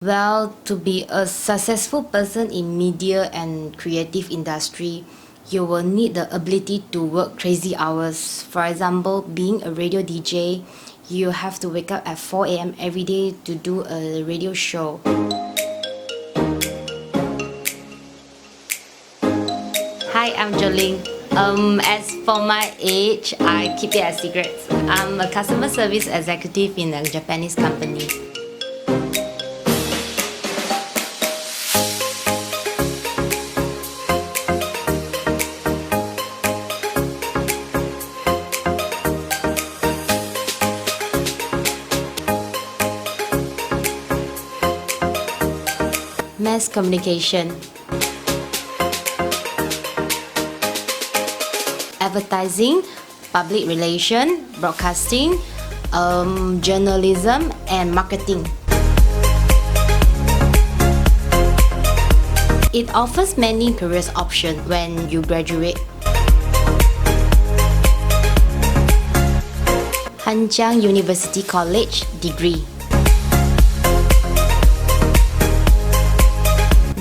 Well, to be a successful person in media and creative industry, you will need the ability to work crazy hours. For example, being a radio DJ, you have to wake up at 4 a.m. every day to do a radio show. Hi, I'm Jolene. As for my age, I keep it a secret. I'm a customer service executive in a Japanese company. Mass communication, advertising, public relation, broadcasting, journalism, and marketing. It offers many career options when you graduate. Hanjiang University College degree.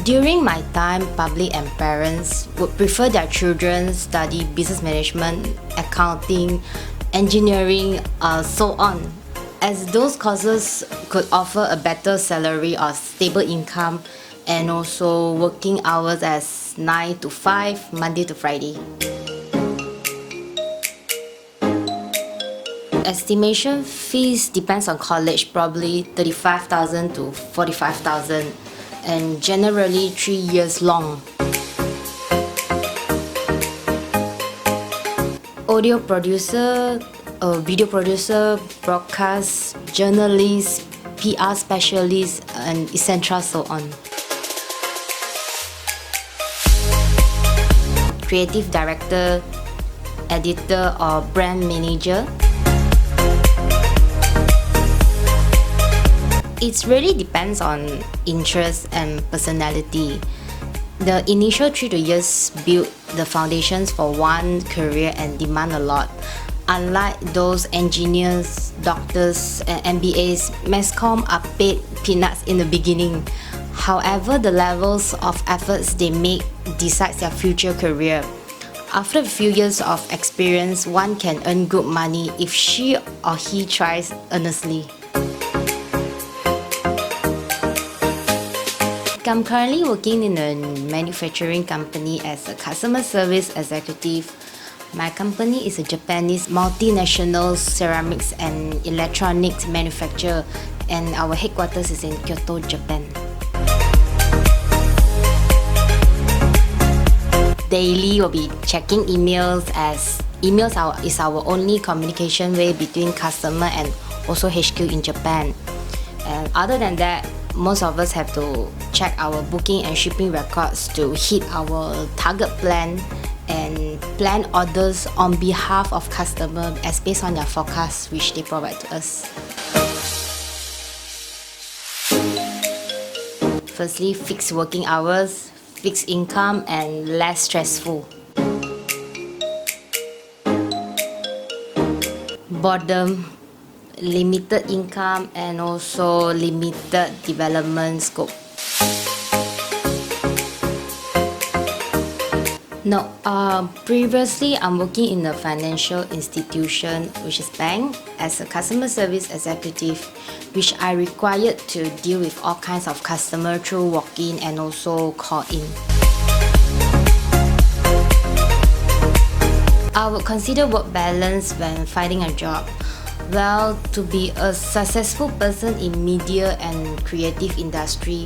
During my time, public and parents would prefer their children study business management, accounting, engineering, so on, as those courses could offer a better salary or stable income and also working hours as 9 to 5, Monday to Friday. Estimation fees depends on college, probably 35,000 to 45,000. And generally 3 years long. Audio producer, video producer, broadcast, journalist, PR specialist, and etc. so on. Creative director, editor, or brand manager. It really depends on interest and personality. The initial 3 years build the foundations for one career and demand a lot. Unlike those engineers, doctors, and MBAs, mass comm are paid peanuts in the beginning. However, the levels of efforts they make decides their future career. After a few years of experience, one can earn good money if she or he tries earnestly. I'm currently working in a manufacturing company as a customer service executive. My company is a Japanese multinational ceramics and electronics manufacturer, and our headquarters is in Kyoto, Japan. Daily, we'll be checking emails, as emails is our only communication way between customer and also HQ in Japan. And other than that, most of us have to check our booking and shipping records to hit our target plan and plan orders on behalf of customers as based on their forecast which they provide to us. Firstly, fixed working hours, fixed income, and less stressful. Boredom, limited income, and also limited development scope. No, previously I'm working in a financial institution, which is bank, as a customer service executive, which I required to deal with all kinds of customer through walk-in and also call-in. I would consider work balance when finding a job. Well, to be a successful person in media and creative industry,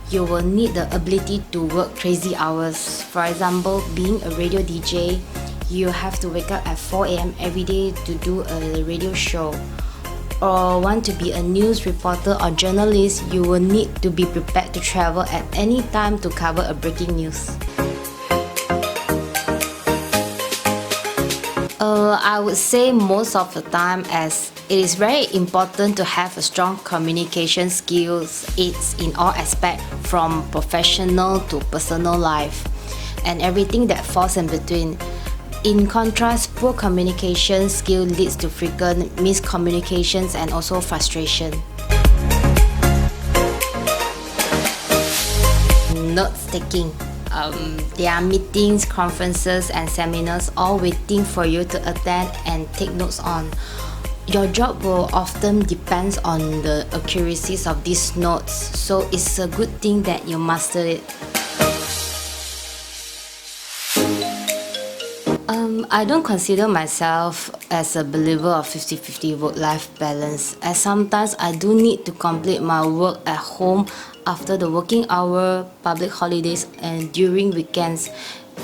you will need the ability to work crazy hours. For example, being a radio DJ, you have to wake up at 4 a.m. every day to do a radio show. Or want to be a news reporter or journalist, you will need to be prepared to travel at any time to cover a breaking news. I would say most of the time, as it is very important to have a strong communication skills. It's in all aspects, from professional to personal life, and everything that falls in between. In contrast, poor communication skill leads to frequent miscommunications and also frustration. notes taking. There are meetings, conferences, and seminars all waiting for you to attend and take notes on. Your job will often depend on the accuracies of these notes, so it's a good thing that you master it. I don't consider myself as a believer of 50-50 work-life balance, as sometimes I do need to complete my work at home after the working hour, public holidays, and during weekends.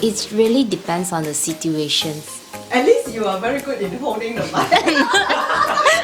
It really depends on the situations. At least you are very good in holding the mic.